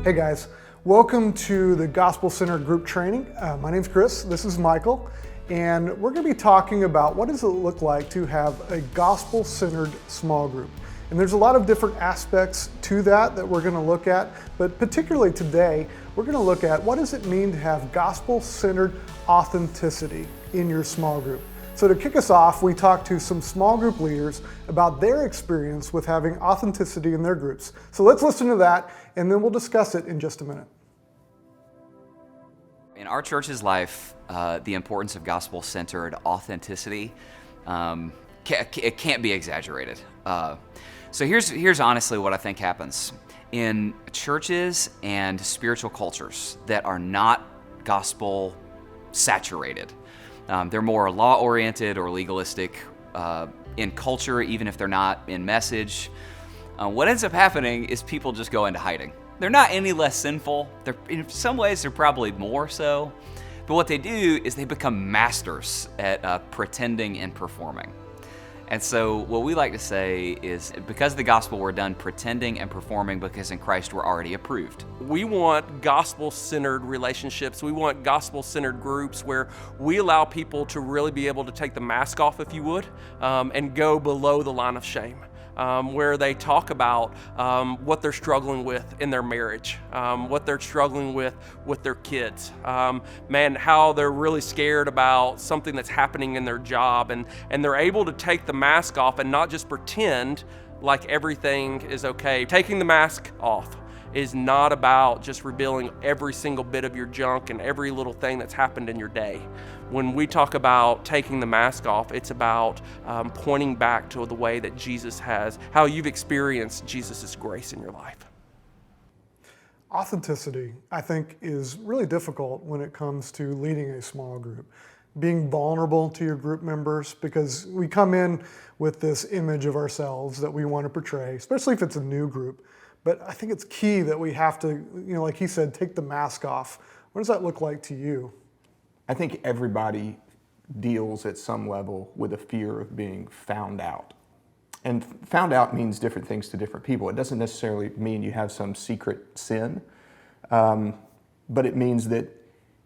Hey guys, welcome to the Gospel Centered Group Training. My name's Chris, this is Michael, and we're going to be talking about what does it look like to have a gospel-centered small group. And there's a lot of different aspects to that we're going to look at, but particularly today, we're going to look at what does it mean to have gospel-centered authenticity in your small group. So to kick us off, we talked to some small group leaders about their experience with having authenticity in their groups. So let's listen to that, and then we'll discuss it in just a minute. In our church's life, the importance of gospel-centered authenticity, it can't be exaggerated. So here's honestly what I think happens. In churches and spiritual cultures that are not gospel-saturated, they're more law-oriented or legalistic in culture, even if they're not in message. What ends up happening is people just go into hiding. They're not any less sinful. In some ways, they're probably more so. But what they do is they become masters at pretending and performing. And so what we like to say is, because of the gospel, we're done pretending and performing, because in Christ we're already approved. We want gospel-centered relationships. We want gospel-centered groups where we allow people to really be able to take the mask off, if you would, and go below the line of shame. Where they talk about what they're struggling with in their marriage, what they're struggling with their kids, how they're really scared about something that's happening in their job, and they're able to take the mask off and not just pretend like everything is okay. Taking the mask off is not about just revealing every single bit of your junk and every little thing that's happened in your day. When we talk about taking the mask off, it's about pointing back to the way that Jesus has, how you've experienced Jesus' grace in your life. Authenticity, I think, is really difficult when it comes to leading a small group. Being vulnerable to your group members, because we come in with this image of ourselves that we want to portray, especially if it's a new group. But I think it's key that we have to, like he said, take the mask off. What does that look like to you? I think everybody deals at some level with a fear of being found out. And found out means different things to different people. It doesn't necessarily mean you have some secret sin, but it means that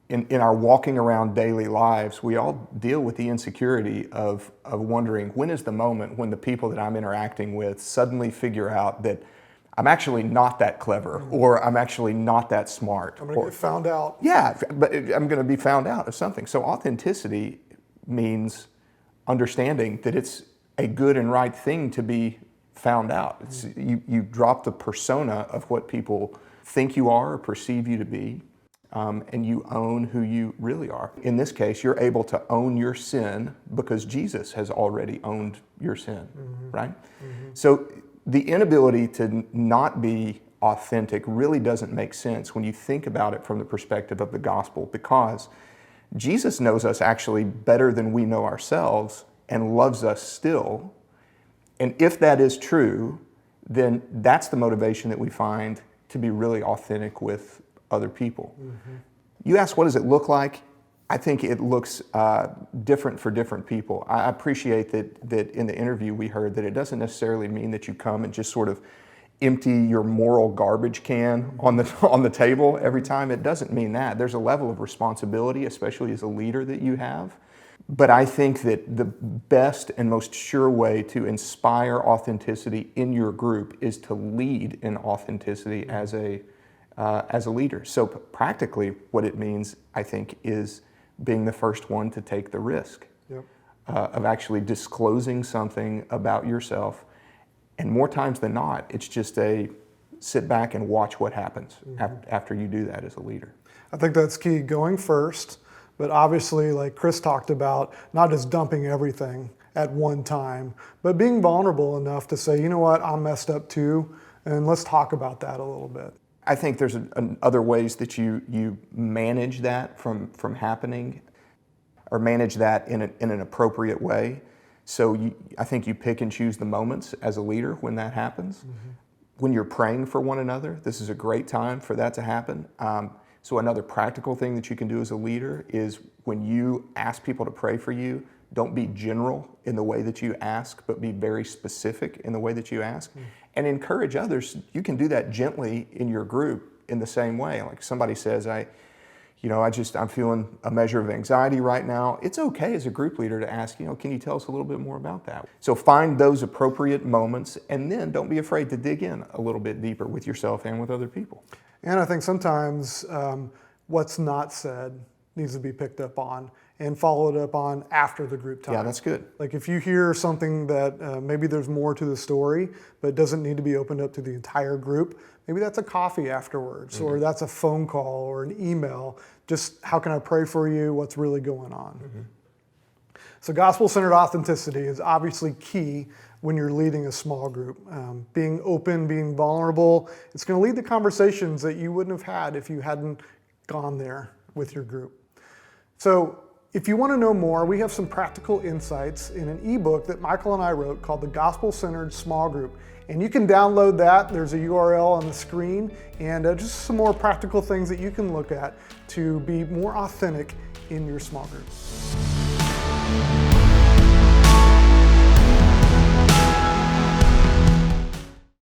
in our walking around daily lives, we all deal with the insecurity of wondering, when is the moment when the people that I'm interacting with suddenly figure out that I'm actually not that clever, or I'm actually not that smart. I'm going to get found out. Yeah, but I'm going to be found out of something. So authenticity means understanding that it's a good and right thing to be found out. It's, you drop the persona of what people think you are or perceive you to be, and you own who you really are. In this case, you're able to own your sin because Jesus has already owned your sin, right? So the inability to not be authentic really doesn't make sense when you think about it from the perspective of the gospel, because Jesus knows us actually better than we know ourselves and loves us still. And if that is true, then that's the motivation that we find to be really authentic with other people. You ask, what does it look like? I think it looks different for different people. I appreciate that in the interview we heard that it doesn't necessarily mean that you come and just sort of empty your moral garbage can on the table every time. It doesn't mean that. There's a level of responsibility, especially as a leader, that you have. But I think that the best and most sure way to inspire authenticity in your group is to lead in authenticity as a leader. So practically what it means, I think, is being the first one to take the risk of actually disclosing something about yourself. And more times than not, it's just a sit back and watch what happens after you do that as a leader. I think that's key, going first, but obviously, like Chris talked about, not just dumping everything at one time, but being vulnerable enough to say, you know what, I'm messed up too, and let's talk about that a little bit. I think there's other ways that you manage that from happening, or manage that in an appropriate way. So I think you pick and choose the moments as a leader when that happens. When you're praying for one another, this is a great time for that to happen. So another practical thing that you can do as a leader is, when you ask people to pray for you, don't be general in the way that you ask, but be very specific in the way that you ask. And encourage others. You can do that gently in your group in the same way. Like somebody says, I'm feeling a measure of anxiety right now. It's okay as a group leader to ask, can you tell us a little bit more about that? So find those appropriate moments, and then don't be afraid to dig in a little bit deeper with yourself and with other people. And I think sometimes what's not said needs to be picked up on and followed up on after the group time. Yeah, that's good. Like if you hear something that maybe there's more to the story, but doesn't need to be opened up to the entire group, maybe that's a coffee afterwards, or that's a phone call or an email. Just how can I pray for you? What's really going on? So gospel-centered authenticity is obviously key when you're leading a small group. Being open, being vulnerable, it's going to lead to conversations that you wouldn't have had if you hadn't gone there with your group. So if you want to know more, we have some practical insights in an ebook that Michael and I wrote called The Gospel-Centered Small Group. And you can download that. There's a URL on the screen, and just some more practical things that you can look at to be more authentic in your small group.